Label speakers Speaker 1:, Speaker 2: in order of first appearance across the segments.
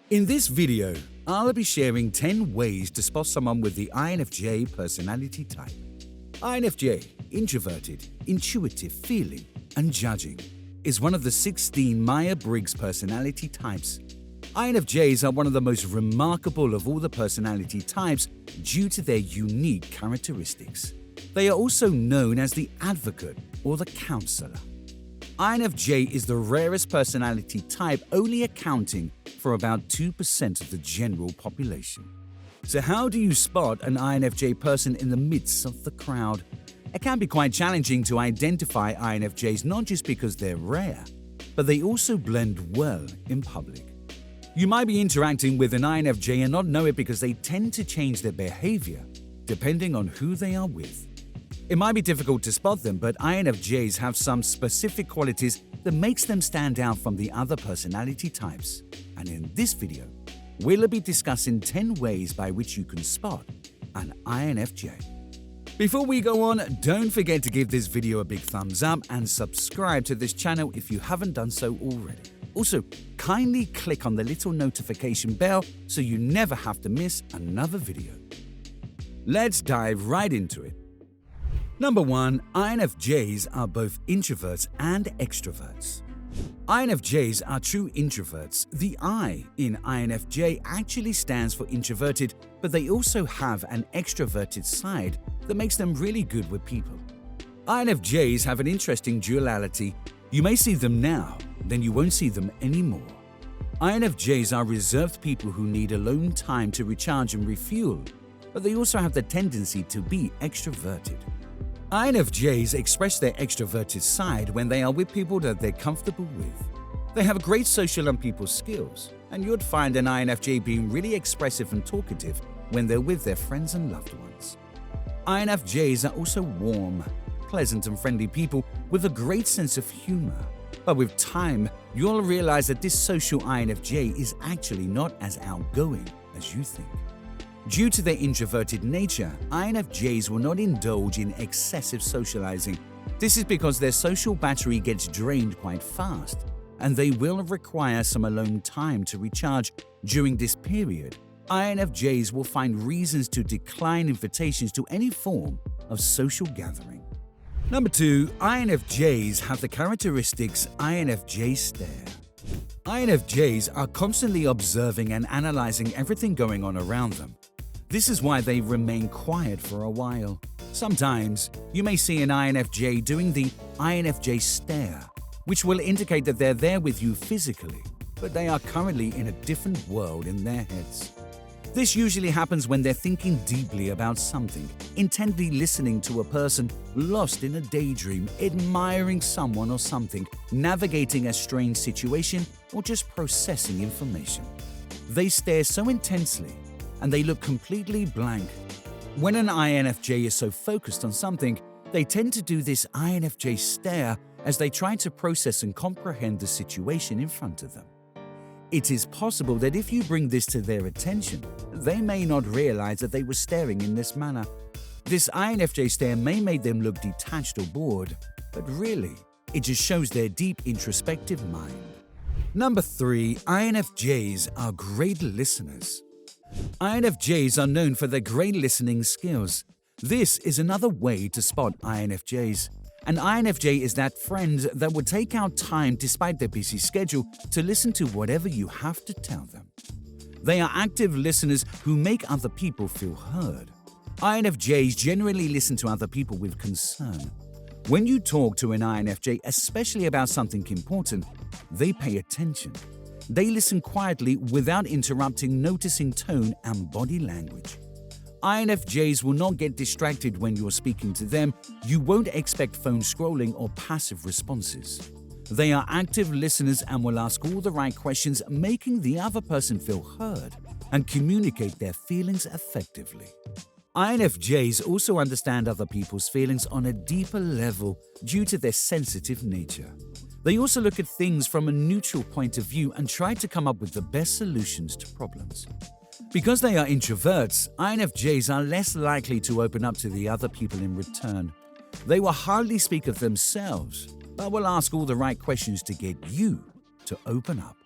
Speaker 1: In this video, I'll be sharing 10 ways to spot someone with the INFJ personality type. INFJ, introverted, intuitive, feeling, and judging, is one of the 16 Myers-Briggs personality types. INFJs are one of the most remarkable of all the personality types due to their unique characteristics. They are also known as the advocate or the counselor. INFJ is the rarest personality type, only accounting for about 2% of the general population. So how do you spot an INFJ person in the midst of the crowd? It can be quite challenging to identify INFJs not just because they're rare, but they also blend well in public. You might be interacting with an INFJ and not know it because they tend to change their behavior depending on who they are with. It might be difficult to spot them, but INFJs have some specific qualities that makes them stand out from the other personality types. And in this video, we'll be discussing 10 ways by which you can spot an INFJ. Before we go on, don't forget to give this video a big thumbs up and subscribe to this channel if you haven't done so already. Also, kindly click on the little notification bell so you never have to miss another video. Let's dive right into it. Number 1. INFJs are both introverts and extroverts. INFJs are true introverts. The I in INFJ actually stands for introverted, but they also have an extroverted side that makes them really good with people. INFJs have an interesting duality. You may see them now, then you won't see them anymore. INFJs are reserved people who need alone time to recharge and refuel, but they also have the tendency to be extroverted. INFJs express their extroverted side when they are with people that they're comfortable with. They have great social and people skills, and you'd find an INFJ being really expressive and talkative when they're with their friends and loved ones. INFJs are also warm, pleasant and friendly people with a great sense of humor. But with time, you'll realize that this social INFJ is actually not as outgoing as you think. Due to their introverted nature, INFJs will not indulge in excessive socializing. This is because their social battery gets drained quite fast, and they will require some alone time to recharge. During this period, INFJs will find reasons to decline invitations to any form of social gathering. Number 2. INFJs have the characteristics INFJ stare. INFJs are constantly observing and analyzing everything going on around them. This is why they remain quiet for a while. Sometimes, you may see an INFJ doing the INFJ stare, which will indicate that they're there with you physically, but they are currently in a different world in their heads. This usually happens when they're thinking deeply about something, intently listening to a person, lost in a daydream, admiring someone or something, navigating a strange situation, or just processing information. They stare so intensely, and they look completely blank. When an INFJ is so focused on something, they tend to do this INFJ stare as they try to process and comprehend the situation in front of them. It is possible that if you bring this to their attention, they may not realize that they were staring in this manner. This INFJ stare may make them look detached or bored, but really, it just shows their deep introspective mind. Number 3. INFJs are great listeners. INFJs are known for their great listening skills. This is another way to spot INFJs. An INFJ is that friend that would take out time despite their busy schedule to listen to whatever you have to tell them. They are active listeners who make other people feel heard. INFJs generally listen to other people with concern. When you talk to an INFJ, especially about something important, they pay attention. They listen quietly without interrupting, noticing tone and body language. INFJs will not get distracted when you're speaking to them. You won't expect phone scrolling or passive responses. They are active listeners and will ask all the right questions, making the other person feel heard and communicate their feelings effectively. INFJs also understand other people's feelings on a deeper level due to their sensitive nature. They also look at things from a neutral point of view and try to come up with the best solutions to problems. Because they are introverts, INFJs are less likely to open up to the other people in return. They will hardly speak of themselves, but will ask all the right questions to get you to open up.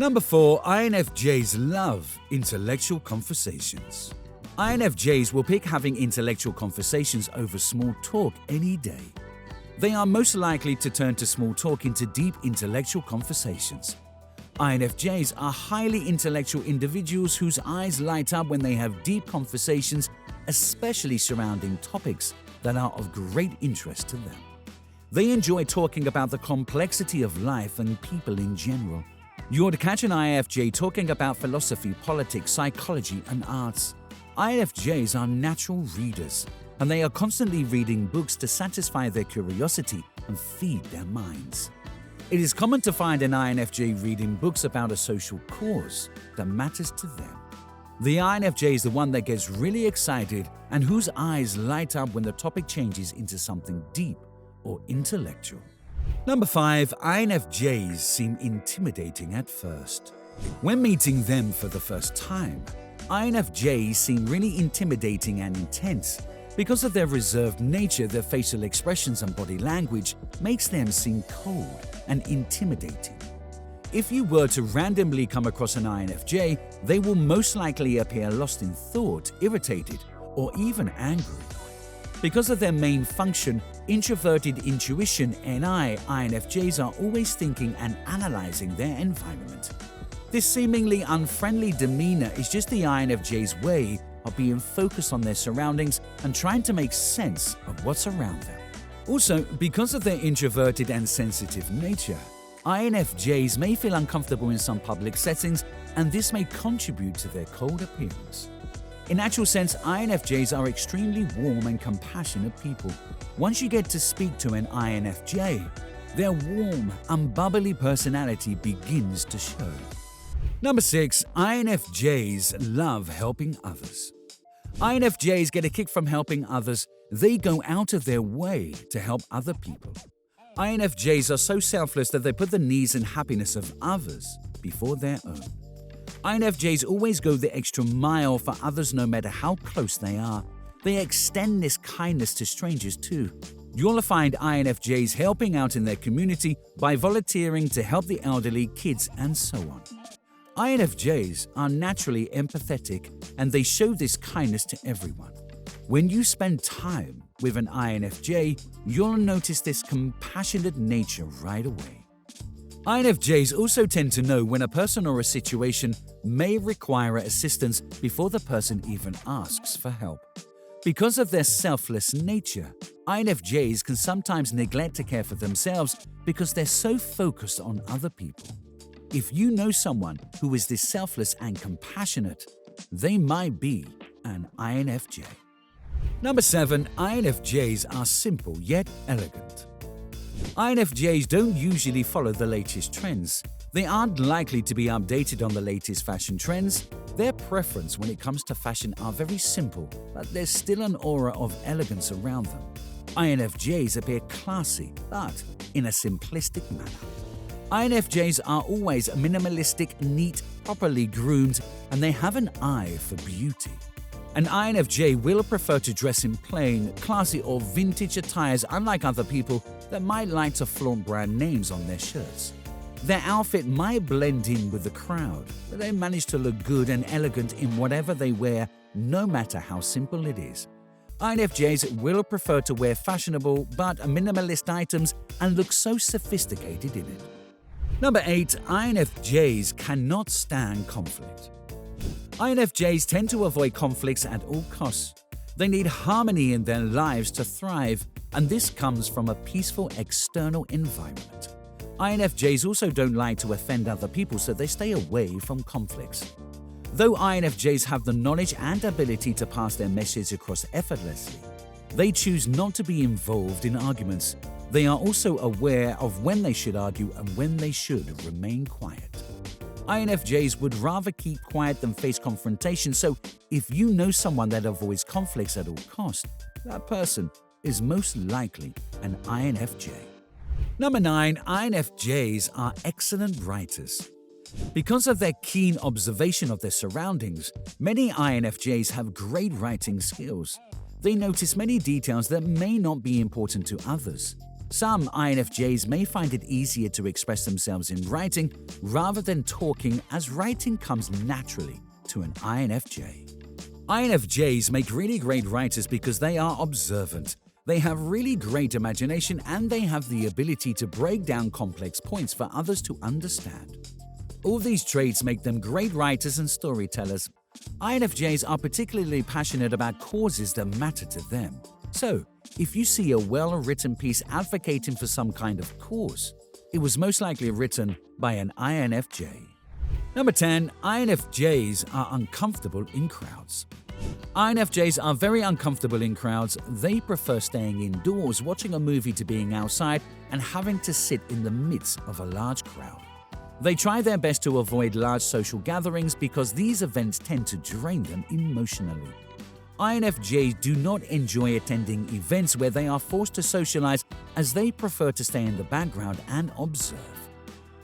Speaker 1: Number 4, INFJs love intellectual conversations. INFJs will pick having intellectual conversations over small talk any day. They are most likely to turn to small talk into deep intellectual conversations. INFJs are highly intellectual individuals whose eyes light up when they have deep conversations, especially surrounding topics that are of great interest to them. They enjoy talking about the complexity of life and people in general. You'll catch an INFJ talking about philosophy, politics, psychology, and arts. INFJs are natural readers, and they are constantly reading books to satisfy their curiosity and feed their minds. It is common to find an INFJ reading books about a social cause that matters to them. The INFJ is the one that gets really excited and whose eyes light up when the topic changes into something deep or intellectual. Number 5, INFJs seem intimidating at first. When meeting them for the first time, INFJs seem really intimidating and intense. Because of their reserved nature, their facial expressions and body language makes them seem cold and intimidating. If you were to randomly come across an INFJ, they will most likely appear lost in thought, irritated, or even angry. Because of their main function, introverted intuition, INFJs are always thinking and analyzing their environment. This seemingly unfriendly demeanor is just the INFJ's way of being focused on their surroundings and trying to make sense of what's around them. Also, because of their introverted and sensitive nature, INFJs may feel uncomfortable in some public settings, and this may contribute to their cold appearance. In actual sense, INFJs are extremely warm and compassionate people. Once you get to speak to an INFJ, their warm and bubbly personality begins to show. Number 6, INFJs love helping others. INFJs get a kick from helping others. They go out of their way to help other people. INFJs are so selfless that they put the needs and happiness of others before their own. INFJs always go the extra mile for others no matter how close they are. They extend this kindness to strangers too. You'll find INFJs helping out in their community by volunteering to help the elderly, kids, and so on. INFJs are naturally empathetic, and they show this kindness to everyone. When you spend time with an INFJ, you'll notice this compassionate nature right away. INFJs also tend to know when a person or a situation may require assistance before the person even asks for help. Because of their selfless nature, INFJs can sometimes neglect to care for themselves because they're so focused on other people. If you know someone who is this selfless and compassionate, they might be an INFJ. Number 7, INFJs are simple yet elegant. INFJs don't usually follow the latest trends. They aren't likely to be updated on the latest fashion trends. Their preference when it comes to fashion are very simple, but there's still an aura of elegance around them. INFJs appear classy, but in a simplistic manner. INFJs are always minimalistic, neat, properly groomed, and they have an eye for beauty. An INFJ will prefer to dress in plain, classy, or vintage attires, unlike other people that might like to flaunt brand names on their shirts. Their outfit might blend in with the crowd, but they manage to look good and elegant in whatever they wear, no matter how simple it is. INFJs will prefer to wear fashionable but minimalist items and look so sophisticated in it. Number 8, INFJs cannot stand conflict. INFJs tend to avoid conflicts at all costs. They need harmony in their lives to thrive, and this comes from a peaceful external environment. INFJs also don't like to offend other people, so they stay away from conflicts. Though INFJs have the knowledge and ability to pass their message across effortlessly, they choose not to be involved in arguments. They are also aware of when they should argue and when they should remain quiet. INFJs would rather keep quiet than face confrontation, so if you know someone that avoids conflicts at all costs, that person is most likely an INFJ. Number 9, INFJs are excellent writers. Because of their keen observation of their surroundings, many INFJs have great writing skills. They notice many details that may not be important to others. Some INFJs may find it easier to express themselves in writing rather than talking, as writing comes naturally to an INFJ. INFJs make really great writers because they are observant. They have really great imagination and they have the ability to break down complex points for others to understand. All these traits make them great writers and storytellers. INFJs are particularly passionate about causes that matter to them. So, if you see a well-written piece advocating for some kind of cause, it was most likely written by an INFJ. Number 10. INFJs are uncomfortable in crowds. INFJs are very uncomfortable in crowds. They prefer staying indoors, watching a movie, to being outside and having to sit in the midst of a large crowd. They try their best to avoid large social gatherings because these events tend to drain them emotionally. INFJs do not enjoy attending events where they are forced to socialize, as they prefer to stay in the background and observe.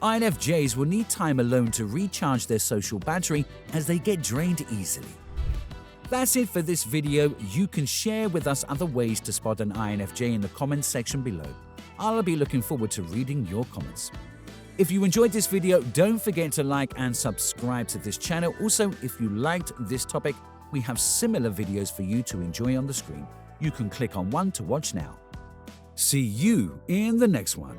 Speaker 1: INFJs will need time alone to recharge their social battery, as they get drained easily. That's it for this video. You can share with us other ways to spot an INFJ in the comments section below. I'll be looking forward to reading your comments. If you enjoyed this video, don't forget to like and subscribe to this channel. Also, if you liked this topic, we have similar videos for you to enjoy on the screen. You can click on one to watch now. See you in the next one.